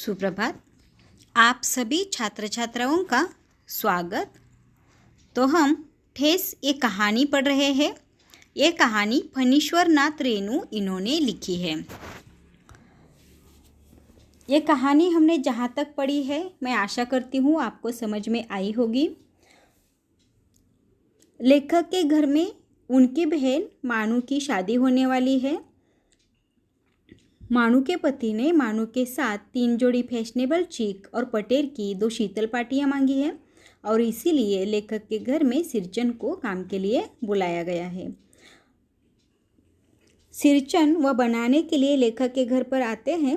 सुप्रभात। आप सभी छात्र छात्राओं का स्वागत। तो हम ठेस ये कहानी पढ़ रहे हैं। ये कहानी फणीश्वर नाथ रेणु इन्होंने लिखी है। ये कहानी हमने जहाँ तक पढ़ी है मैं आशा करती हूँ आपको समझ में आई होगी। लेखक के घर में उनकी बहन मानू की शादी होने वाली है। मानू के पति ने मानू के साथ 3 जोड़ी फैशनेबल चीक और पटेर की 2 शीतल पाटियाँ मांगी है और इसीलिए लेखक के घर में सिरचन को काम के लिए बुलाया गया है। सिरचन वह बनाने के लिए लेखक के घर पर आते हैं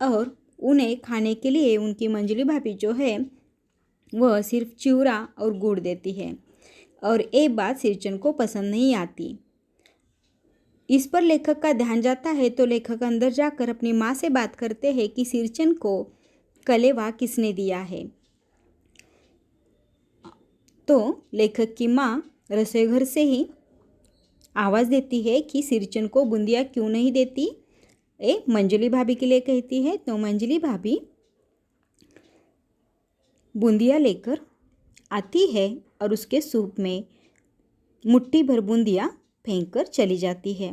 और उन्हें खाने के लिए उनकी मंजली भाभी जो है वह सिर्फ चिवड़ा और गुड़ देती है और एक बात सिरचन को पसंद नहीं आती। इस पर लेखक का ध्यान जाता है तो लेखक अंदर जाकर अपनी माँ से बात करते हैं कि सिरचन को कलेवा किसने दिया है। तो लेखक की माँ रसोई घर से ही आवाज़ देती है कि सिरचन को बूंदिया क्यों नहीं देती। मंजली भाभी के लिए कहती है तो मंजली भाभी बूंदिया लेकर आती है और उसके सूप में मुट्ठी भर बूंदिया फेंक कर चली जाती है।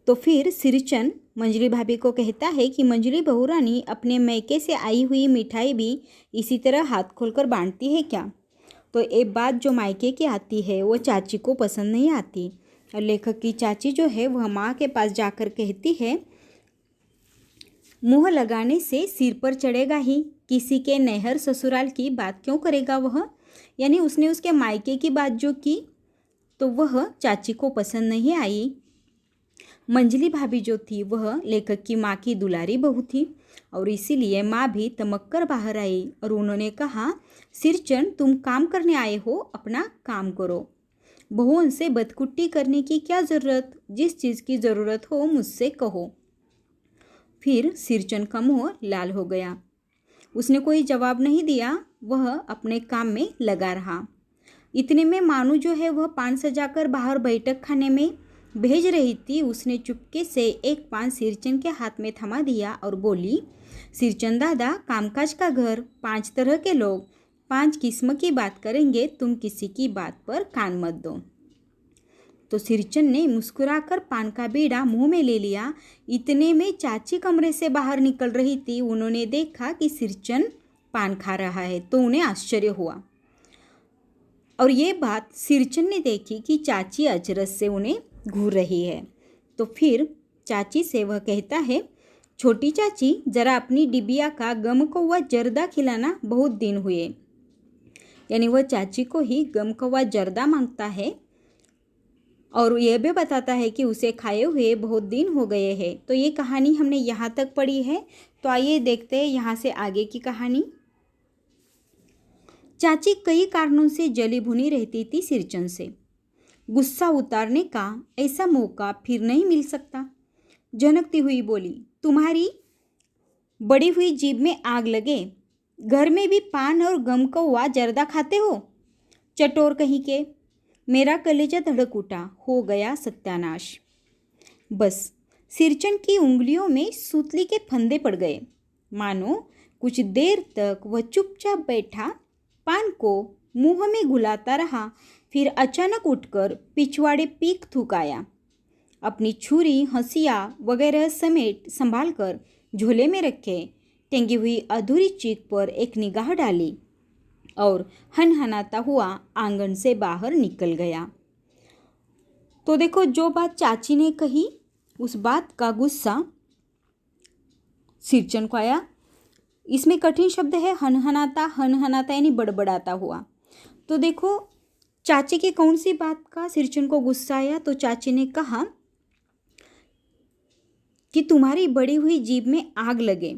तो फिर सिरचन मंजली भाभी को कहता है कि मंजली बहुरानी अपने मैके से आई हुई मिठाई भी इसी तरह हाथ खोलकर बांटती है क्या। तो एक बात जो मायके की आती है वो चाची को पसंद नहीं आती और लेखक की चाची जो है वह माँ के पास जाकर कहती है मुँह लगाने से सिर पर चढ़ेगा ही, किसी के नैहर ससुराल की बात क्यों करेगा वह। यानी उसने उसके मायके की बात जो की तो वह चाची को पसंद नहीं आई। मंजली भाभी जो थी वह लेखक की माँ की दुलारी बहू थी और इसीलिए माँ भी तमक कर बाहर आई और उन्होंने कहा सिरचन तुम काम करने आए हो, अपना काम करो। बहुओं से बदकुट्टी करने की क्या ज़रूरत, जिस चीज़ की ज़रूरत हो मुझसे कहो। फिर सिरचन का मुँह लाल हो गया। उसने कोई जवाब नहीं दिया, वह अपने काम में लगा रहा। इतने में मानू जो है वह पान सजाकर बाहर बैठक खाने में भेज रही थी। उसने चुपके से एक पान सिरचन के हाथ में थमा दिया और बोली सिरचन दादा, कामकाज का घर, 5 तरह के लोग, 5 किस्म की बात करेंगे, तुम किसी की बात पर कान मत दो। तो सिरचन ने मुस्कुराकर पान का बीड़ा मुंह में ले लिया। इतने में चाची कमरे से बाहर निकल रही थी। उन्होंने देखा कि सिरचन पान खा रहा है तो उन्हें आश्चर्य हुआ और ये बात सिरचन ने देखी कि चाची अचरज से उन्हें घूर रही है। तो फिर चाची से वह कहता है छोटी चाची, ज़रा अपनी डिबिया का गम कौवा जर्दा खिलाना, बहुत दिन हुए। यानी वह चाची को ही गम कौवा जर्दा मांगता है और यह भी बताता है कि उसे खाए हुए बहुत दिन हो गए हैं। तो ये कहानी हमने यहाँ तक पढ़ी है। तो आइए देखते हैं यहाँ से आगे की कहानी। चाची कई कारणों से जली भुनी रहती थी सिरचन से। गुस्सा उतारने का ऐसा मौका फिर नहीं मिल सकता। झनकती हुई बोली तुम्हारी बड़ी हुई जीभ में आग लगे, घर में भी पान और गम कौवा जर्दा खाते हो। चटोर कहीं के। मेरा कलेजा धड़क उठा, हो गया सत्यानाश। बस सिरचन की उंगलियों में सूतली के फंदे पड़ गए। मानो कुछ देर तक वह चुपचाप बैठा पान को मुंह में घुलाता रहा। फिर अचानक उठकर पिछवाड़े पीक थूकाया। अपनी छुरी, हंसिया वगैरह समेट संभाल कर झोले में रखे टेंगी हुई अधूरी चीख पर एक निगाह डाली और हनहनाता हुआ आंगन से बाहर निकल गया। तो देखो जो बात चाची ने कही उस बात का गुस्सा सिरचन को आया। इसमें कठिन शब्द है हनहनाता। हनहनाता यानी बड़बड़ाता हुआ। तो देखो चाची की कौन सी बात का सिरचन को गुस्सा आया। तो चाची ने कहा कि तुम्हारी बड़ी हुई जीभ में आग लगे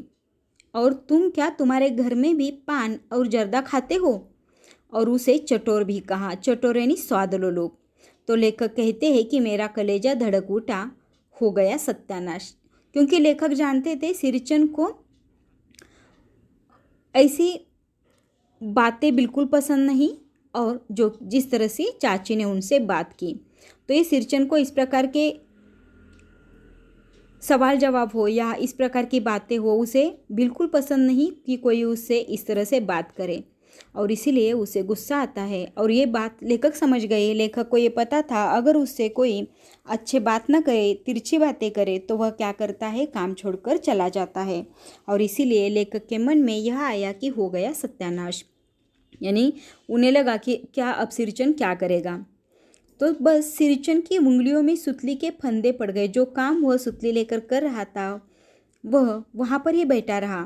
और तुम क्या, तुम्हारे घर में भी पान और जर्दा खाते हो। और उसे चटोर भी कहा। चटोर यानी स्वादलो लोग। तो लेखक कहते हैं कि मेरा कलेजा धड़क उठा, हो गया सत्यानाश। क्योंकि लेखक जानते थे सिरचन को ऐसी बातें बिल्कुल पसंद नहीं और जो जिस तरह से चाची ने उनसे बात की तो ये सिरचन को इस प्रकार के सवाल जवाब हो या इस प्रकार की बातें हो, उसे बिल्कुल पसंद नहीं कि कोई उससे इस तरह से बात करे, और इसीलिए उसे गुस्सा आता है। और ये बात लेखक समझ गए। लेखक को ये पता था अगर उससे कोई अच्छे बात ना करे, तिरछी बातें करे, तो वह क्या करता है, काम छोड़कर चला जाता है। और इसीलिए लेखक के मन में यह आया कि हो गया सत्यानाश, यानी उन्हें लगा कि क्या अब सिरचन क्या करेगा। तो बस सिरचन की उंगलियों में सुतली के फंदे पड़ गए। जो काम वह सुतली लेकर कर रहा था वह वहाँ पर ही बैठा रहा।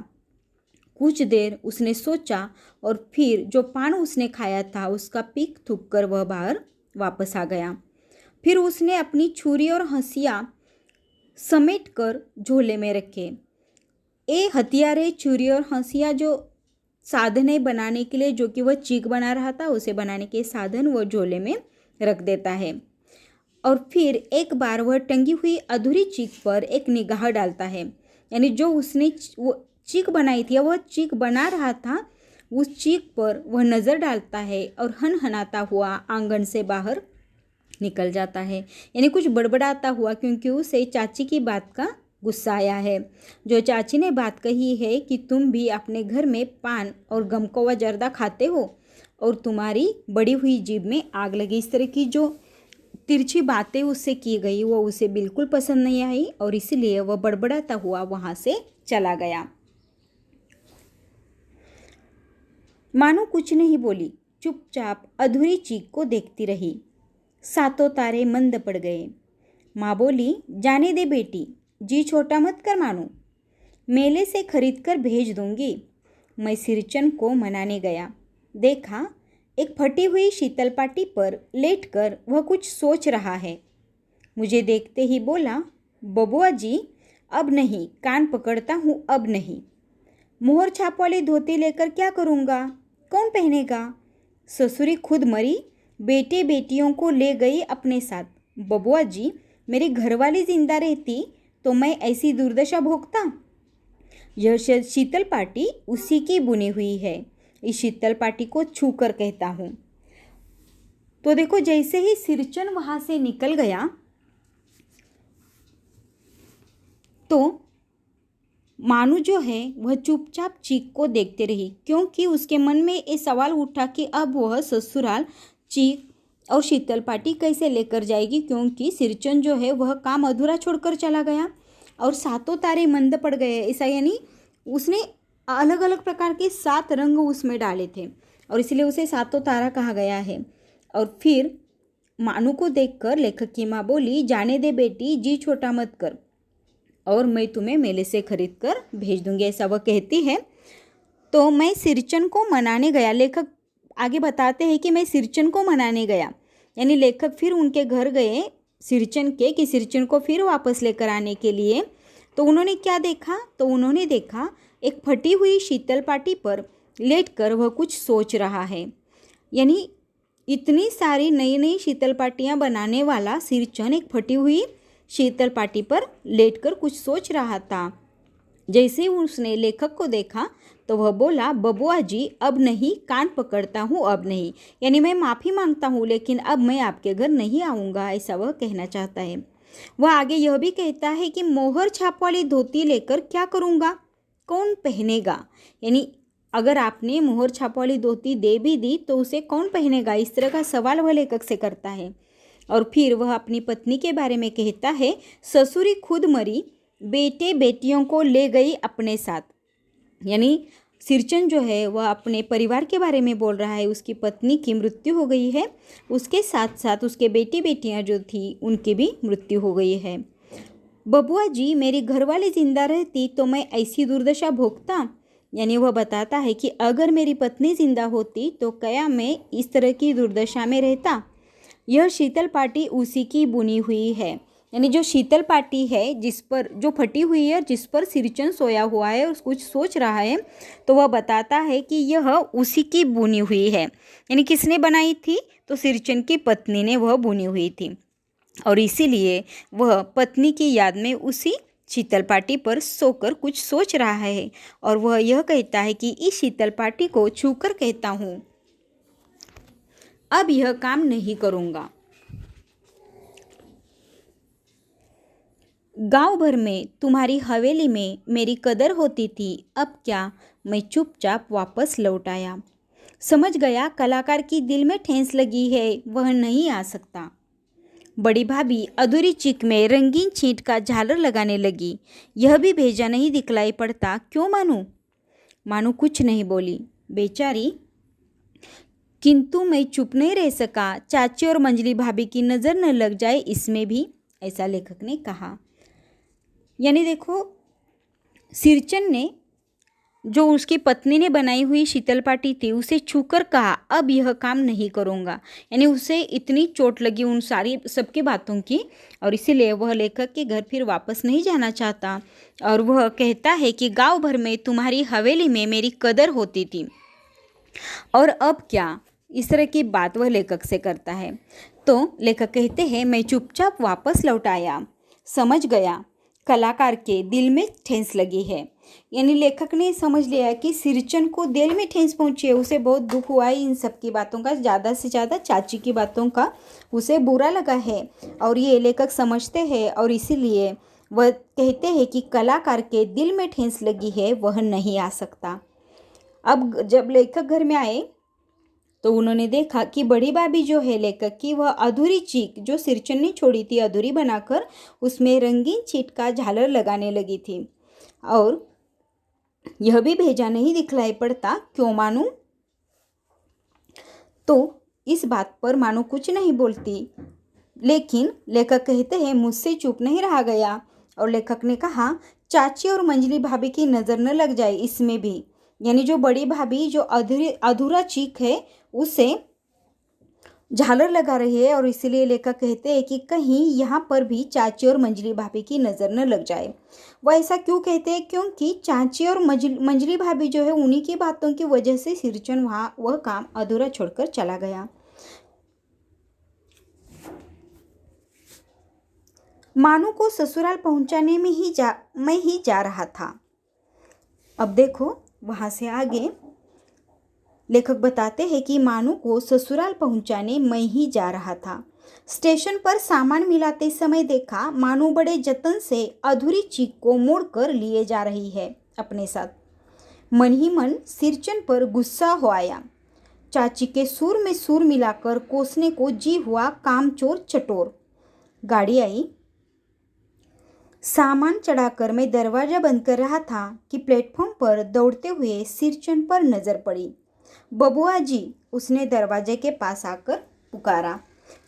कुछ देर उसने सोचा और फिर जो पान उसने खाया था उसका पीक थूक कर वह बाहर वापस आ गया। फिर उसने अपनी छुरी और हंसिया समेट कर झोले में रखे। ये हथियारे, छुरी और हंसिया जो साधन है बनाने के लिए, जो कि वह चीक बना रहा था, उसे बनाने के साधन वह झोले में रख देता है। और फिर एक बार वह टंगी हुई अधूरी चीक पर एक निगाह डालता है, यानी जो उसने वो चीक बनाई थी, वह चीक बना रहा था, उस चीक पर वह नज़र डालता है और हनहनाता हुआ आंगन से बाहर निकल जाता है, यानी कुछ बड़बड़ाता हुआ, क्योंकि उसे चाची की बात का गुस्सा आया है। जो चाची ने बात कही है कि तुम भी अपने घर में पान और गम का व जर्दा खाते हो और तुम्हारी बड़ी हुई जीभ में आग लगी, इस तरह की जो तिरछी बातें उससे की गई वो उसे बिल्कुल पसंद नहीं आई, और इसलिए वह बड़बड़ाता हुआ वहाँ से चला गया। मानो कुछ नहीं बोली, चुपचाप अधूरी चीख को देखती रही। सातों तारे मंद पड़ गए। माँ बोली, जाने दे बेटी, जी छोटा मत कर मानो, मेले से खरीद कर भेज दूंगी। मैं सिरचन को मनाने गया, देखा एक फटी हुई शीतल पाटी पर लेटकर वह कुछ सोच रहा है। मुझे देखते ही बोला, बबुआ जी अब नहीं, कान पकड़ता हूँ, अब नहीं। मोहर छाप वाली धोती लेकर क्या करूँगा, कौन पहनेगा। ससुरी खुद मरी, बेटे बेटियों को ले गई अपने साथ। बबुआ जी मेरी घरवाली जिंदा रहती तो मैं ऐसी दुर्दशा भोगता। यह शीतल पाटी उसी की बुनी हुई है, इस शीतल पाटी को छू कर कहता हूँ। तो देखो, जैसे ही सिरचन वहाँ से निकल गया तो मानू जो है वह चुपचाप चीक को देखते रही, क्योंकि उसके मन में ये सवाल उठा कि अब वह ससुराल चीक और शीतल पाटी कैसे लेकर जाएगी, क्योंकि सिरचन जो है वह काम अधूरा छोड़कर चला गया और सातों तारे मंद पड़ गए। ऐसा यानी उसने अलग अलग प्रकार के 7 रंग उसमें डाले थे और इसलिए उसे सातों तारा कहा गया है। और फिर मानू को देखकर लेखक की माँ बोली, जाने दे बेटी, जी छोटा मत कर, और मैं तुम्हें मेले से खरीद कर भेज दूंगी, ऐसा वह कहती है। तो मैं सिरचन को मनाने गया, लेखक आगे बताते हैं कि मैं सिरचन को मनाने गया, यानी लेखक फिर उनके घर गए सिरचन के, कि सिरचन को फिर वापस लेकर आने के लिए। तो उन्होंने क्या देखा, तो उन्होंने देखा एक फटी हुई शीतल पाटी पर लेटकर वह कुछ सोच रहा है। यानी इतनी सारी नई नई शीतल पाटियाँ बनाने वाला सिरचन एक फटी हुई शीतल पाटी पर लेटकर कुछ सोच रहा था। जैसे ही उसने लेखक को देखा तो वह बोला, बबुआ जी अब नहीं, कान पकड़ता हूँ, अब नहीं, यानी मैं माफ़ी मांगता हूँ, लेकिन अब मैं आपके घर नहीं आऊँगा, ऐसा वह कहना चाहता है। वह आगे यह भी कहता है कि मोहर छाप वाली धोती लेकर क्या करूँगा, कौन पहनेगा, यानी अगर आपने मोहर छाप वाली धोती दे भी दी तो उसे कौन पहनेगा, इस तरह का सवाल वह लेखक से करता है। और फिर वह अपनी पत्नी के बारे में कहता है, ससुरी खुद मरी, बेटे बेटियों को ले गई अपने साथ, यानी सिरचन जो है वह अपने परिवार के बारे में बोल रहा है। उसकी पत्नी की मृत्यु हो गई है, उसके साथ साथ उसके बेटी बेटियां जो थी उनकी भी मृत्यु हो गई है। बबुआ जी मेरी घरवाली जिंदा रहती तो मैं ऐसी दुर्दशा भोगता, यानी वह बताता है कि अगर मेरी पत्नी जिंदा होती तो क्या मैं इस तरह की दुर्दशा में रहता। यह शीतल पाटी उसी की बुनी हुई है, यानी जो शीतल पाटी है जिस पर जो फटी हुई है, जिस पर सिरचन सोया हुआ है और कुछ सोच रहा है, तो वह बताता है कि यह उसी की बुनी हुई है। यानी किसने बनाई थी, तो सिरचन की पत्नी ने वह बुनी हुई थी, और इसीलिए वह पत्नी की याद में उसी शीतल पाटी पर सोकर कुछ सोच रहा है। और वह यह कहता है कि इस शीतल पाटी को छूकर कहता हूँ, अब यह काम नहीं करूँगा। गांव भर में तुम्हारी हवेली में मेरी कदर होती थी, अब क्या। मैं चुपचाप वापस लौट आया। समझ गया कलाकार की दिल में ठेस लगी है, वह नहीं आ सकता। बड़ी भाभी अधूरी चिक में रंगीन छींट का झालर लगाने लगी। यह भी भेजा नहीं दिखलाई पड़ता, क्यों मानू। मानू कुछ नहीं बोली, बेचारी। किंतु मैं चुप नहीं रह सका। चाची और मंजली भाभी की नज़र न लग जाए इसमें भी, ऐसा लेखक ने कहा। यानी देखो, सिरचन ने जो उसकी पत्नी ने बनाई हुई शीतल पाटी थी उसे छूकर कहा, अब यह काम नहीं करूँगा। यानी उसे इतनी चोट लगी उन सारी सबकी बातों की, और इसीलिए वह लेखक के घर फिर वापस नहीं जाना चाहता। और वह कहता है कि गांव भर में तुम्हारी हवेली में मेरी कदर होती थी, और अब क्या। इस तरह की बात वह लेखक से करता है। तो लेखक कहते हैं, मैं चुपचाप वापस लौट आया। समझ गया कलाकार के दिल में ठेस लगी है। यानी लेखक ने समझ लिया कि सिरचन को दिल में ठेस पहुंची है, उसे बहुत दुख हुआ है इन सब की बातों का, ज़्यादा से ज़्यादा चाची की बातों का उसे बुरा लगा है, और ये लेखक समझते हैं। और इसीलिए वह कहते हैं कि कलाकार के दिल में ठेस लगी है, वह नहीं आ सकता। अब जब लेखक घर में आए तो उन्होंने देखा कि बड़ी भाभी जो है लेखक की, वह अधूरी चीख जो सिरचन ने छोड़ी थी अधूरी बनाकर उसमें रंगीन छीट का झालर लगाने लगी थी। और यह भी भेजा नहीं दिखलाई पड़ता, क्यों मानू। तो इस बात पर मानू कुछ नहीं बोलती, लेकिन लेखक कहते हैं मुझसे चुप नहीं रहा गया। और लेखक ने कहा, चाची और मंजली भाभी की नज़र न लग जाए इसमें भी। यानी जो बड़ी भाभी जो अधूरा चीख है उसे झालर लगा रही है, और इसीलिए लेखक कहते हैं कि कहीं यहाँ पर भी चाची और मंजली भाभी की नज़र न लग जाए। वह ऐसा क्यों कहते हैं, क्योंकि चाची और मंजली भाभी जो है उन्हीं की बातों की वजह से सिरचन वह काम अधूरा छोड़कर चला गया। मानू को ससुराल पहुंचाने में मैं ही जा रहा था। अब देखो वहाँ से आगे लेखक बताते हैं कि मानू को ससुराल पहुंचाने मैं ही जा रहा था। स्टेशन पर सामान मिलाते समय देखा मानू बड़े जतन से अधूरी चीख को मोड़कर लिए जा रही है अपने साथ। मन ही मन सिरचन पर गुस्सा हो आया। चाची के सुर में सुर मिलाकर कोसने को जी हुआ कामचोर चटोर। गाड़ी आई। सामान चढ़ाकर मैं दरवाज़ा बंद कर रहा था कि प्लेटफॉर्म पर दौड़ते हुए सिरचन पर नज़र पड़ी। बबुआ जी, उसने दरवाजे के पास आकर पुकारा।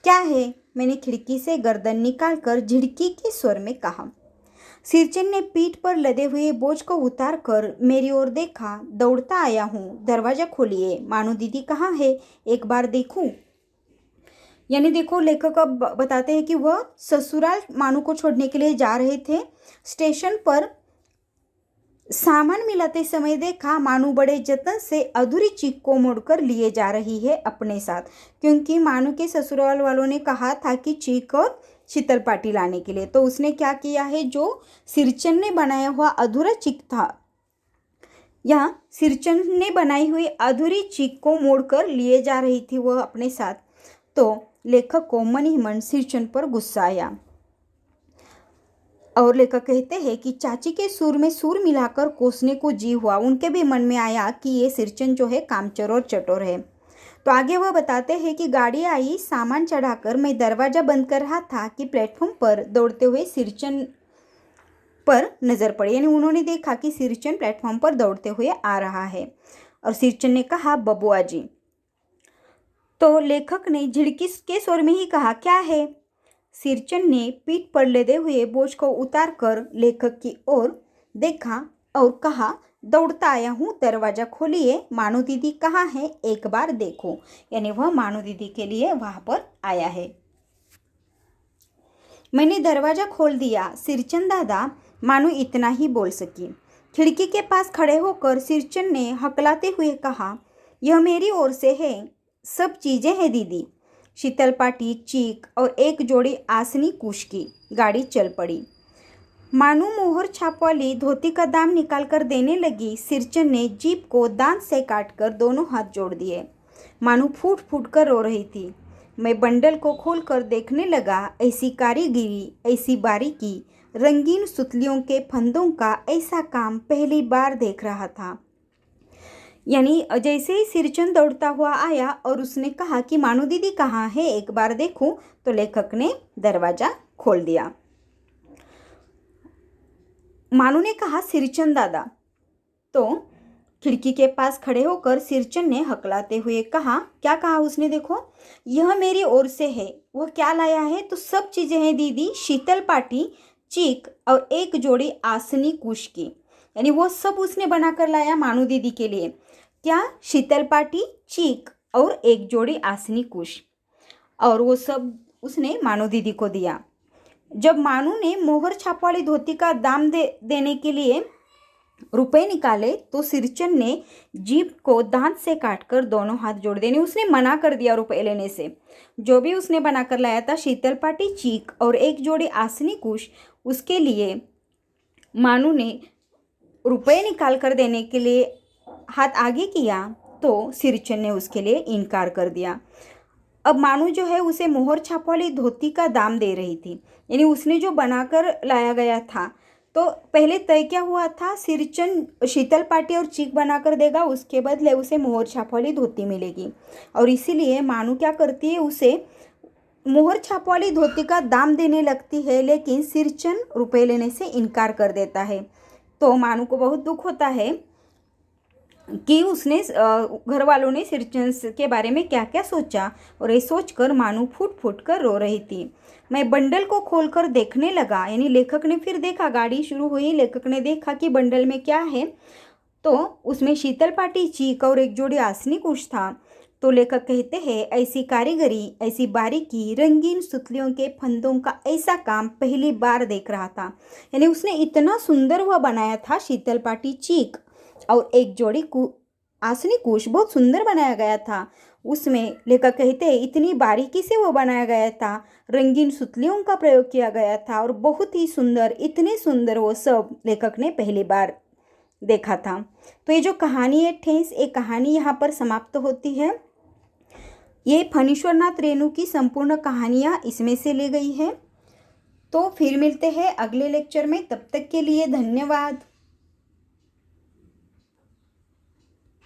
क्या है, मैंने खिड़की से गर्दन निकालकर झिड़की के स्वर में कहा। सिरचन ने पीठ पर लदे हुए बोझ को उतार कर मेरी ओर देखा। दौड़ता आया हूँ, दरवाज़ा खोलिए। मानू दीदी कहाँ है, एक बार देखूँ। यानी देखो लेखक अब बताते हैं कि वह ससुराल मानू को छोड़ने के लिए जा रहे थे। स्टेशन पर सामान मिलाते समय देखा मानू बड़े जतन से अधूरी चीख को मोड़कर लिए जा रही है अपने साथ, क्योंकि मानू के ससुराल वालों ने कहा था कि चीख और शीतल पाटी लाने के लिए। तो उसने क्या किया है, जो सिरचन ने बनाया हुआ अधूरा चीख था, यहाँ सिरचन ने बनाई हुई अधूरी चीख को मोड़कर लिए जा रही थी वह अपने साथ। तो लेखक को मन ही मन सिरचन पर गुस्सा आया। और लेखक कहते हैं कि चाची के सुर में सुर मिलाकर कोसने को जी हुआ। उनके भी मन में आया कि ये सिरचन जो है कामचोर और चटोर है। तो आगे वह बताते हैं कि गाड़ी आई, सामान चढ़ाकर मैं दरवाज़ा बंद कर रहा था कि प्लेटफॉर्म पर दौड़ते हुए सिरचन पर नज़र पड़ी। यानी उन्होंने देखा कि सिरचन प्लेटफॉर्म पर दौड़ते हुए आ रहा है, और सिरचन ने कहा, बबुआ जी। तो लेखक ने झिड़की के स्वर में ही कहा, क्या है। सिरचन ने पीठ पर लदे हुए बोझ को उतारकर लेखक की ओर देखा और कहा, दौड़ता आया हूँ, दरवाज़ा खोलिए। मानू दीदी कहाँ है, एक बार देखो। यानी वह मानू दीदी के लिए वहाँ पर आया है। मैंने दरवाज़ा खोल दिया, सिरचन दादा। मानू इतना ही बोल सकी। खिड़की के पास खड़े होकर सिरचन ने हकलाते हुए कहा, यह मेरी ओर से है, सब चीज़ें हैं दीदी। शीतल पाटी, चीक और एक जोड़ी आसनी कुश की। गाड़ी चल पड़ी। मानू मोहर छाप वाली धोती का दाम निकाल कर देने लगी। सिरचन ने जीप को दांत से काटकर दोनों हाथ जोड़ दिए। मानू फूट फूट कर रो रही थी। मैं बंडल को खोलकर देखने लगा। ऐसी कारीगरी, ऐसी बारीकी, रंगीन सुतलियों के फंदों का ऐसा काम पहली बार देख रहा था। यानी जैसे ही सिरचंद दौड़ता हुआ आया और उसने कहा कि मानू दीदी कहाँ है, एक बार देखूं, तो लेखक ने दरवाज़ा खोल दिया। मानू ने कहा, सिरचंद दादा। तो खिड़की के पास खड़े होकर सिरचंद ने हकलाते हुए कहा। क्या कहा उसने? देखो, यह मेरी ओर से है। वह क्या लाया है? तो सब चीज़ें हैं दीदी, शीतल पाटी, चीक और एक जोड़ी आसनी कुश की। यानी वो सब उसने बनाकर लाया मानू दीदी के लिए। क्या? शीतल पाटी, चीक और एक जोड़ी आसनी कुश, और वो सब उसने मानू दीदी को दिया। जब मानू ने मोहर छाप वाली धोती का दाम देने के लिए रुपए निकाले तो सिरचंद ने जीभ को दांत से काटकर दोनों हाथ जोड़ देने, उसने मना कर दिया रुपए लेने से। जो भी उसने बनाकर लाया था, शीतल पाटी, चीक और एक जोड़ी आसनी कुश, उसके लिए मानू ने रुपए निकाल कर देने के लिए हाथ आगे किया तो सिरचंद ने उसके लिए इनकार कर दिया। अब मानू जो है उसे मोहर छाप वाली धोती का दाम दे रही थी। यानी उसने जो बनाकर लाया गया था, तो पहले तय क्या हुआ था, सिरचंद शीतल पाटी और चीक बनाकर देगा, उसके बदले उसे मोहर छाप वाली धोती मिलेगी। और इसीलिए मानू क्या करती है, उसे मोहर छाप वाली धोती का दाम देने लगती है, लेकिन सिरचंद रुपए लेने से इनकार कर देता है। तो मानू को बहुत दुख होता है कि उसने घर वालों ने सिरचंद के बारे में क्या क्या सोचा, और ये सोचकर मानू फूट फूट कर रो रही थी। मैं बंडल को खोलकर देखने लगा। यानी लेखक ने फिर देखा, गाड़ी शुरू हुई, लेखक ने देखा कि बंडल में क्या है, तो उसमें शीतल पाटी, चीक और एक जोड़ी आसनी कुश था। तो लेखक कहते हैं, ऐसी कारीगरी, ऐसी बारीकी, रंगीन सुतलियों के फंदों का ऐसा काम पहली बार देख रहा था। यानी उसने इतना सुंदर वह बनाया था, शीतल पाटी, चीक और एक जोड़ी आसनी कुश बहुत सुंदर बनाया गया था। उसमें लेखक कहते हैं इतनी बारीकी से वो बनाया गया था, रंगीन सुतलियों का प्रयोग किया गया था और बहुत ही सुंदर, इतने सुंदर वो सब लेखक ने पहली बार देखा था। तो ये जो कहानी है ठेस, एक कहानी यहाँ पर समाप्त होती है। ये फणीश्वरनाथ रेणु की संपूर्ण कहानियाँ इसमें से ली गई है। तो फिर मिलते हैं अगले लेक्चर में, तब तक के लिए धन्यवाद।